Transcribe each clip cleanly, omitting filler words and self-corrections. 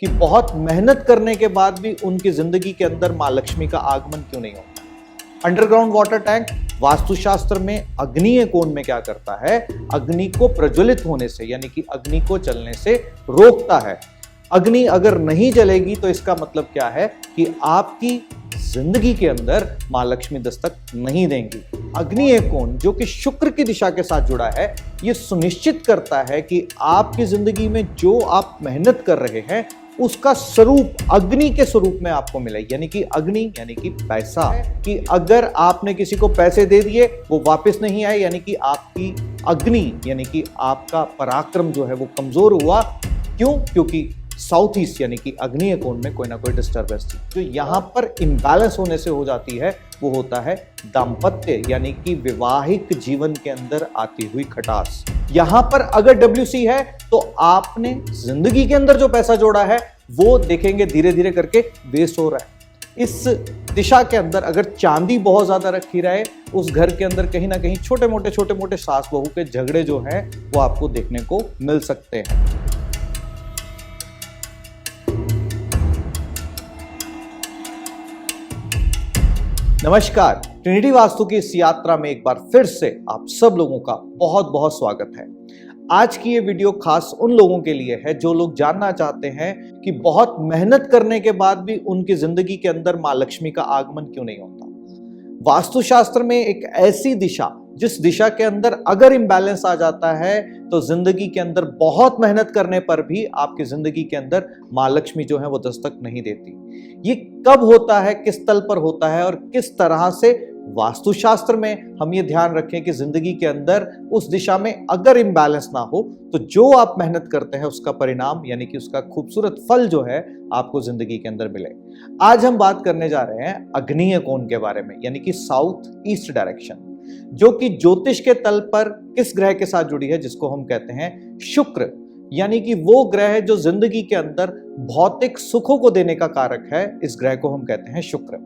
कि बहुत मेहनत करने के बाद भी उनकी जिंदगी के अंदर मां लक्ष्मी का आगमन क्यों नहीं होता। अंडरग्राउंड वाटर टैंक वास्तुशास्त्र में अग्निय कोण में क्या करता है, अग्नि को प्रज्वलित होने से यानी कि अग्नि को जलने से रोकता है। अग्नि अगर नहीं जलेगी तो इसका मतलब क्या है कि आपकी जिंदगी के अंदर मां लक्ष्मी दस्तक नहीं देंगी। अग्निय कोण जो कि शुक्र की दिशा के साथ जुड़ा है, यह सुनिश्चित करता है कि आपकी जिंदगी में जो आप मेहनत कर रहे हैं उसका स्वरूप अग्नि के स्वरूप में आपको मिले, यानी कि अग्नि यानी कि पैसा। कि अगर आपने किसी को पैसे दे दिए वो वापस नहीं आए, यानी कि आपकी अग्नि यानी कि आपका पराक्रम जो है वो कमजोर हुआ। क्यों? क्योंकि साउथ ईस्ट यानी कि अग्निय कोण में कोई ना कोई डिस्टर्बेंस थी। जो यहां पर इंबैलेंस होने से हो जाती है वो होता है दाम्पत्य यानी कि वैवाहिक जीवन के अंदर आती हुई खटास। यहां पर अगर WC है तो आपने जिंदगी के अंदर जो पैसा जोड़ा है वो देखेंगे धीरे धीरे करके वेस्ट हो रहा है। इस दिशा के अंदर अगर चांदी बहुत ज्यादा रखी रहे, उस घर के अंदर कहीं ना कहीं छोटे मोटे सास बहू के झगड़े जो हैं वो आपको देखने को मिल सकते हैं। नमस्कार, ट्रिनिटी वास्तु की इस यात्रा में एक बार फिर से आप सब लोगों का बहुत बहुत स्वागत है। आज की ये वीडियो खास उन लोगों के लिए है जो लोग जानना चाहते हैं कि बहुत मेहनत करने के बाद भी उनकी जिंदगी के अंदर मां लक्ष्मी का आगमन क्यों नहीं होता। वास्तुशास्त्र में एक ऐसी दिशा जिस दिशा के अंदर अगर इंबैलेंस आ जाता है तो जिंदगी के अंदर बहुत मेहनत करने पर भी आपकी जिंदगी के अंदर मां लक्ष्मी जो है वो दस्तक नहीं देती। ये कब होता है, किस तल पर होता है और किस तरह से वास्तुशास्त्र में हम ये ध्यान रखें कि जिंदगी के अंदर उस दिशा में अगर इंबैलेंस ना हो तो जो आप मेहनत करते हैं उसका परिणाम यानी कि उसका खूबसूरत फल जो है आपको जिंदगी के अंदर मिले। आज हम बात करने जा रहे हैं अग्निय कोण के बारे में, यानी कि साउथ ईस्ट डायरेक्शन, जो कि ज्योतिष के तल पर किस ग्रह के साथ जुड़ी है, जिसको हम कहते हैं शुक्र, यानी कि वो ग्रह है जो जिंदगी के अंदर भौतिक सुखों को देने का कारक है। इस ग्रह को हम कहते हैं शुक्र।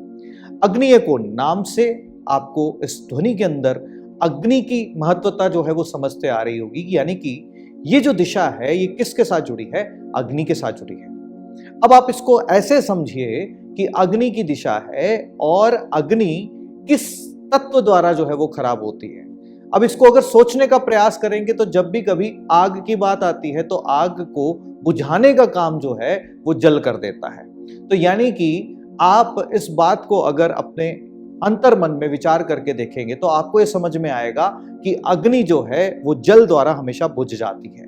अग्निय कोण नाम से आपको इस ध्वनि के अंदर अग्नि की महत्वता जो है वो समझते आ रही होगी, यानी कि ये जो दिशा है ये किसके साथ जुड़ी है, अग्नि के साथ जुड़ी है। अब आप इसको ऐसे समझिए कि अग्नि की दिशा है और अग्नि किस तत्व द्वारा जो है वो खराब होती है। अब इसको अगर सोचने का प्रयास करेंगे तो जब भी कभी आग की बात आती है तो आग को बुझाने का काम जो है वो जल कर देता है। तो यानी कि आप इस बात को अगर अपने अंतर मन में विचार करके देखेंगे तो आपको ये समझ में आएगा कि अग्नि जो है वो जल द्वारा हमेशा बुझ जाती है।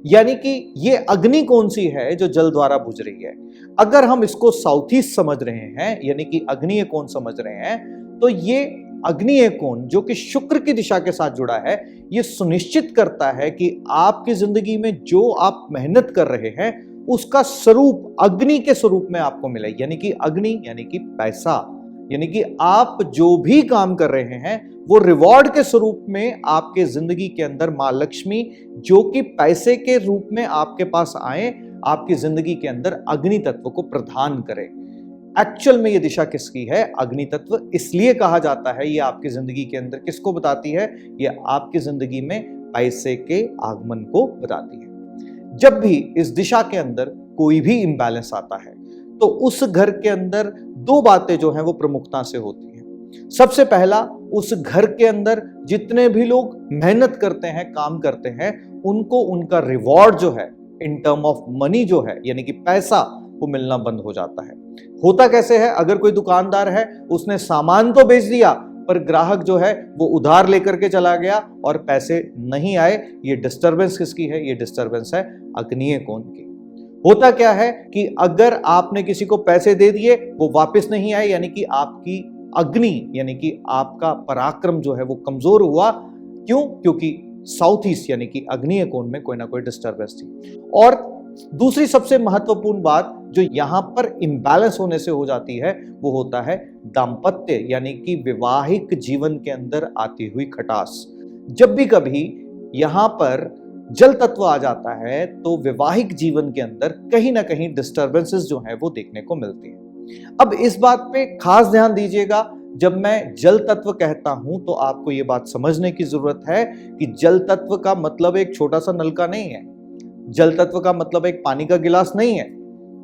यानी कि ये अग्नि कौन सी है जो जल द्वारा बुझ रही है। अगर हम इसको साउथ ईस्ट समझ रहे हैं यानी कि अग्निय कोण समझ रहे हैं तो ये अग्निय कोण जो कि शुक्र की दिशा के साथ जुड़ा है, ये सुनिश्चित करता है कि आपकी जिंदगी में जो आप मेहनत कर रहे हैं उसका स्वरूप अग्नि के स्वरूप में आपको मिले, यानी कि अग्नि यानी कि पैसा। यानी कि आप जो भी काम कर रहे हैं वो रिवॉर्ड के स्वरूप में आपके जिंदगी के अंदर मां लक्ष्मी जो कि पैसे के रूप में आपके पास आए, आपकी जिंदगी के अंदर अग्नि तत्व को प्रदान करे। एक्चुअल में ये दिशा किसकी है, अग्नि तत्व इसलिए कहा जाता है। ये आपकी जिंदगी के अंदर किसको बताती है, ये आपकी जिंदगी में पैसे के आगमन को बताती है। जब भी इस दिशा के अंदर कोई भी इंबैलेंस आता है तो उस घर के अंदर दो बातें जो हैं वो प्रमुखता से होती हैं। सबसे पहला, उस घर के अंदर जितने भी लोग मेहनत करते हैं, काम करते हैं, उनको उनका रिवॉर्ड जो है इन टर्म ऑफ मनी जो है यानी कि पैसा वो मिलना बंद हो जाता है। होता कैसे है, अगर कोई दुकानदार है उसने सामान तो बेच दिया पर ग्राहक जो है वो उधार लेकर के चला गया और पैसे नहीं आए। ये डिस्टर्बेंस किसकी है, ये डिस्टर्बेंस है अग्निय कोण की। होता क्या है कि अगर आपने किसी को पैसे दे दिए वो वापस नहीं आए, यानी कि आपकी अग्नि यानी कि आपका पराक्रम जो है वो कमजोर हुआ। क्यों? क्योंकि साउथ ईस्ट यानी कि अग्निय कोण में कोई ना कोई डिस्टर्बेंस थी। और दूसरी सबसे महत्वपूर्ण बात जो यहां पर इंबैलेंस होने से हो जाती है वो होता है दाम्पत्य यानी कि वैवाहिक जीवन के अंदर आती हुई खटास। जब भी कभी यहां पर जल तत्व आ जाता है तो वैवाहिक जीवन के अंदर कहीं ना कहीं डिस्टर्बेंसेस जो है वो देखने को मिलती है। अब इस बात पे खास ध्यान दीजिएगा, जब मैं जल तत्व कहता हूं तो आपको ये बात समझने की जरूरत है कि जल तत्व का मतलब एक छोटा सा नलका नहीं है, जल तत्व का मतलब एक पानी का गिलास नहीं है।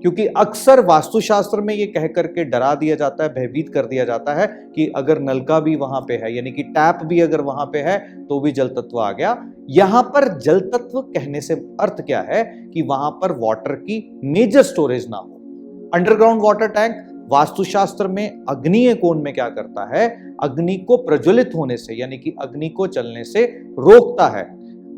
क्योंकि अक्सर वास्तुशास्त्र में ये कह करके डरा दिया जाता है, भयभीत कर दिया जाता है कि अगर नलका भी वहां पे है, यानी कि टैप भी अगर वहां पे है तो भी जल तत्व आ गया। यहां पर जल तत्व कहने से अर्थ क्या है कि वहां पर वाटर की मेजर स्टोरेज ना हो। अंडरग्राउंड वाटर टैंक वास्तुशास्त्र में अग्निय कोण में क्या करता है, अग्नि को प्रज्वलित होने से यानी कि अग्नि को जलने से रोकता है।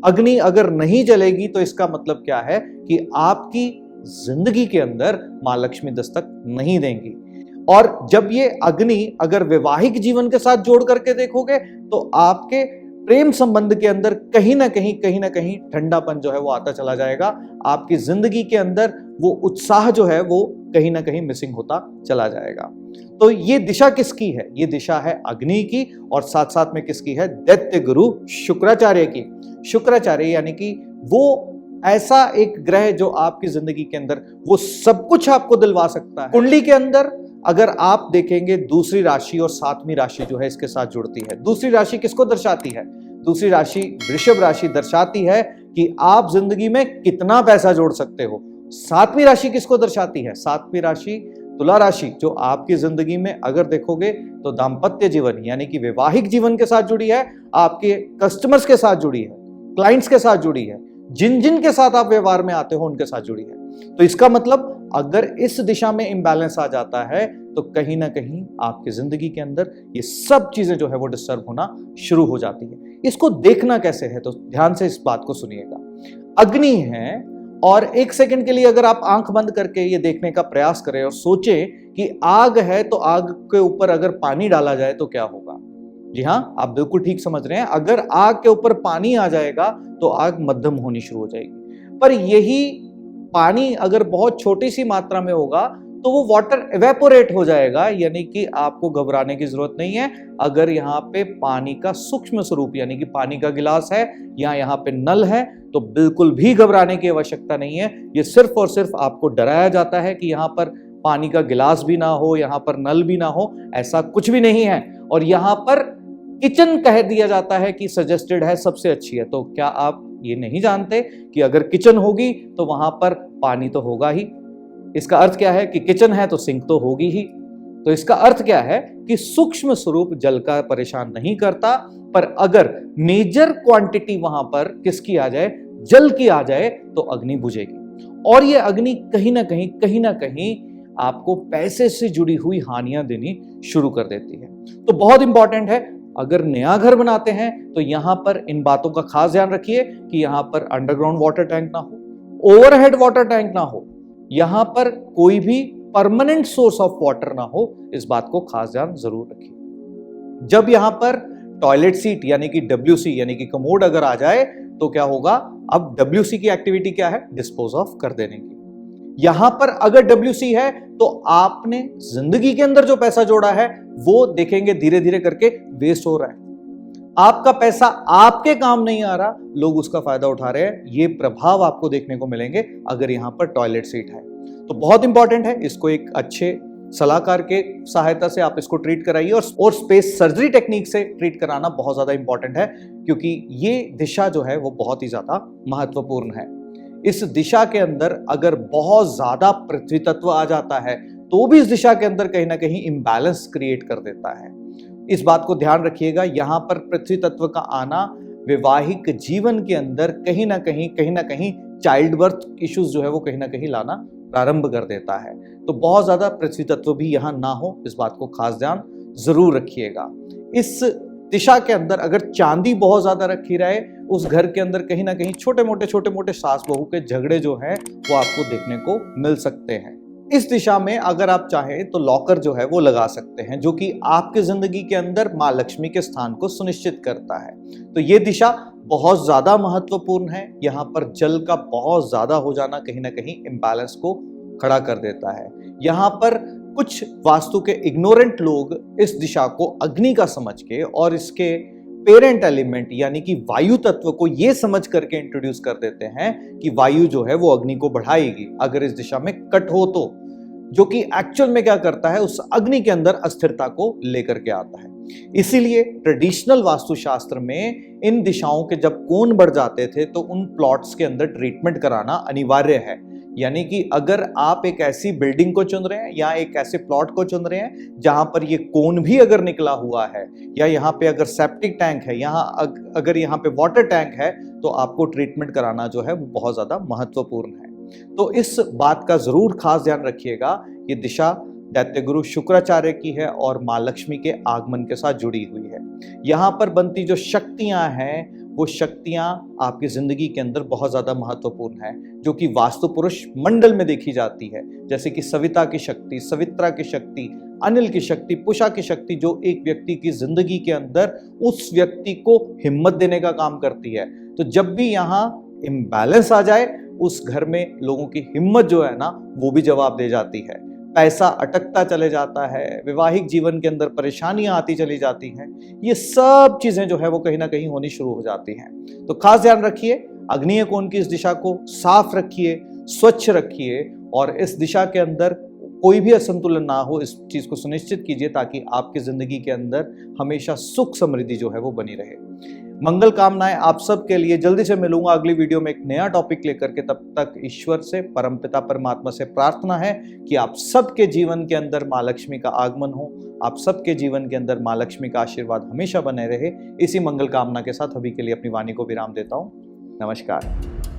अग्नि अगर नहीं जलेगी तो इसका मतलब क्या है कि आपकी जिंदगी के अंदर मां लक्ष्मी दस्तक नहीं देंगी। और जब ये अग्नि अगर वैवाहिक जीवन के साथ जोड़ करके देखोगे तो आपके प्रेम संबंध के अंदर कहीं ना कहीं ठंडापन जो है वो आता चला जाएगा। आपकी जिंदगी के अंदर वो उत्साह जो है वो कहीं ना कहीं मिसिंग होता चला जाएगा। तो ये दिशा किसकी है? ये दिशा है अग्नि की, और साथ साथ में किसकी है? दैत्य गुरु शुक्राचार्य की। शुक्राचार्य यानी कि वो ऐसा एक ग्रह जो आपकी जिंदगी के अंदर वो सब कुछ आपको दिलवा सकता है। कुंडली के अंदर अगर आप देखेंगे दूसरी राशि और सातवीं राशि जो है इसके साथ जुड़ती है। दूसरी राशि किसको दर्शाती है? दूसरी राशि वृषभ राशि दर्शाती है कि आप जिंदगी में कितना पैसा जोड़ सकते हो। सातवीं राशि किसको दर्शाती है? सातवीं राशि तुला राशि, जो आपकी जिंदगी में अगर देखोगे तो दाम्पत्य जीवन यानी कि वैवाहिक जीवन के साथ जुड़ी है, आपके कस्टमर्स के साथ जुड़ी है, क्लाइंट्स के साथ जुड़ी है, जिन जिन के साथ आप व्यवहार में आते हो उनके साथ जुड़ी है। तो इसका मतलब अगर इस दिशा में इंबैलेंस आ जाता है तो कहीं ना कहीं आपकी जिंदगी के अंदर ये सब चीजें जो है वो डिस्टर्ब होना शुरू हो जाती है। इसको देखना कैसे है? तो ध्यान से इस बात को सुनिएगा। अग्नि है और एक सेकंड के लिए अगर आप आंख बंद करके ये देखने का प्रयास करें और सोचें कि आग है तो आग के ऊपर अगर पानी डाला जाए तो क्या होगा? जी हां, आप बिल्कुल ठीक समझ रहे हैं। अगर आग के ऊपर पानी आ जाएगा तो आग मध्यम होनी शुरू हो जाएगी। पर यही पानी अगर बहुत छोटी सी मात्रा में होगा तो वो वाटर एवेपोरेट हो जाएगा, यानी कि आपको घबराने की जरूरत नहीं है। अगर यहाँ पे पानी का सूक्ष्म स्वरूप यानी कि पानी का गिलास है या यहाँ पे नल है तो बिल्कुल भी घबराने की आवश्यकता नहीं है। ये सिर्फ और सिर्फ आपको डराया जाता है कि यहाँ पर पानी का गिलास भी ना हो, यहाँ पर नल भी ना हो, ऐसा कुछ भी नहीं है। और यहाँ पर किचन कह दिया जाता है कि सजेस्टेड है, सबसे अच्छी है। तो क्या आप ये नहीं जानते कि अगर किचन होगी तो वहां पर पानी तो होगा ही? इसका अर्थ क्या है कि किचन है तो सिंक तो होगी ही। तो इसका अर्थ क्या है कि सूक्ष्म स्वरूप जल का परेशान नहीं करता, पर अगर मेजर क्वांटिटी वहां पर किसकी आ जाए, जल की आ जाए, तो अग्नि बुझेगी। और ये अग्नि कहीं ना कहीं आपको पैसे से जुड़ी हुई हानियां देनी शुरू कर देती है। तो बहुत इंपॉर्टेंट है, अगर नया घर बनाते हैं तो यहां पर इन बातों का खास ध्यान रखिए कि यहां पर अंडरग्राउंड वाटर टैंक ना हो, ओवरहेड वाटर टैंक ना हो, यहां पर कोई भी परमानेंट सोर्स ऑफ वाटर ना हो। इस बात को खास ध्यान जरूर रखिए। जब यहां पर टॉयलेट सीट यानी कि WC यानी कि कमोड अगर आ जाए तो क्या होगा? अब WC की एक्टिविटी क्या है? डिस्पोज ऑफ कर देने की। यहां पर अगर WC है तो आपने जिंदगी के अंदर जो पैसा जोड़ा है वो देखेंगे धीरे धीरे करके वेस्ट हो रहा है। आपका पैसा आपके काम नहीं आ रहा, लोग उसका फायदा उठा रहे हैं। ये प्रभाव आपको देखने को मिलेंगे अगर यहां पर टॉयलेट सीट है। तो बहुत इंपॉर्टेंट है, इसको एक अच्छे सलाहकार के सहायता से आप इसको ट्रीट कराइए। और स्पेस सर्जरी टेक्निक से ट्रीट कराना बहुत ज्यादा इंपॉर्टेंट है, क्योंकि ये दिशा जो है वो बहुत ही ज्यादा महत्वपूर्ण है। इस दिशा के अंदर अगर बहुत ज्यादा पृथ्वी तत्व आ जाता है तो भी इस दिशा के अंदर कहीं ना कहीं इंबैलेंस क्रिएट कर देता है। इस बात को ध्यान रखिएगा। यहां पर पृथ्वी तत्व का आना वैवाहिक जीवन के अंदर कहीं ना कहीं चाइल्ड बर्थ इश्यूज जो है वो कहीं ना कहीं लाना प्रारंभ कर देता है। तो बहुत ज्यादा पृथ्वी तत्व भी यहां ना हो, इस बात को खास ध्यान जरूर रखिएगा। इस दिशा के अंदर अगर चांदी बहुत ज्यादा रखी रहे, उस घर के अंदर कहीं ना कहीं छोटे मोटे सास बहू के झगड़े जो हैं वो आपको देखने को मिल सकते हैं। इस दिशा में अगर आप चाहें तो लॉकर जो है वो लगा सकते हैं, जो कि आपके जिंदगी के अंदर मां लक्ष्मी के स्थान को सुनिश्चित करता है। तो ये दिशा बहुत ज्यादा महत्वपूर्ण है। यहाँ पर जल का बहुत ज्यादा हो जाना कहीं ना कहीं इम्बैलेंस को खड़ा कर देता है। यहाँ पर कुछ वास्तु के इग्नोरेंट लोग इस दिशा को अग्नि का समझ के और इसके पेरेंट एलिमेंट यानी कि वायु तत्व को ये समझ करके इंट्रोड्यूस कर देते हैं कि वायु जो है वो अग्नि को बढ़ाएगी अगर इस दिशा में कट हो तो, जो कि एक्चुअल में क्या करता है, उस अग्नि के अंदर अस्थिरता को लेकर के आता है। इसीलिए ट्रेडिशनल वास्तुशास्त्र में इन दिशाओं के जब कोण बढ़ जाते थे तो उन प्लॉट्स के अंदर ट्रीटमेंट कराना अनिवार्य है। यानी कि अगर आप एक ऐसी बिल्डिंग को चुन रहे हैं या एक ऐसे प्लॉट को चुन रहे हैं जहां पर ये कोन भी अगर निकला हुआ है, या यहाँ पे अगर सेप्टिक टैंक है, अगर यहाँ पे वाटर टैंक है, तो आपको ट्रीटमेंट कराना जो है वो बहुत ज्यादा महत्वपूर्ण है। तो इस बात का जरूर खास ध्यान रखिएगा। ये दिशा दैत्य गुरु शुक्राचार्य की है और माँ लक्ष्मी के आगमन के साथ जुड़ी हुई है। यहाँ पर बनती जो शक्तियां हैं, वो शक्तियां आपकी जिंदगी के अंदर बहुत ज्यादा महत्वपूर्ण है, जो कि वास्तु पुरुष मंडल में देखी जाती है। जैसे कि सविता की शक्ति, सवित्रा की शक्ति, अनिल की शक्ति, पुषा की शक्ति, जो एक व्यक्ति की जिंदगी के अंदर उस व्यक्ति को हिम्मत देने का काम करती है। तो जब भी यहाँ इम्बैलेंस आ जाए, उस घर में लोगों की हिम्मत जो है ना, वो भी जवाब दे जाती है। पैसा अटकता चले जाता है, वैवाहिक जीवन के अंदर परेशानियां आती चली जाती हैं, ये सब चीजें जो है वो कहीं ना कहीं होनी शुरू हो जाती हैं। तो खास ध्यान रखिए, आग्नेय कोण की इस दिशा को साफ रखिए, स्वच्छ रखिए, और इस दिशा के अंदर कोई भी असंतुलन ना हो, इस चीज को सुनिश्चित कीजिए ताकि आपकी जिंदगी के अंदर हमेशा सुख समृद्धि जो है वो बनी रहे। मंगल कामनाएं आप सबके लिए। जल्दी से मिलूंगा अगली वीडियो में एक नया टॉपिक लेकर के। तब तक ईश्वर से, परमपिता परमात्मा से प्रार्थना है कि आप सबके जीवन के अंदर माँ लक्ष्मी का आगमन हो, आप सबके जीवन के अंदर माँ लक्ष्मी का आशीर्वाद हमेशा बने रहे। इसी मंगल कामना के साथ अभी के लिए अपनी वाणी को विराम देता हूं। नमस्कार।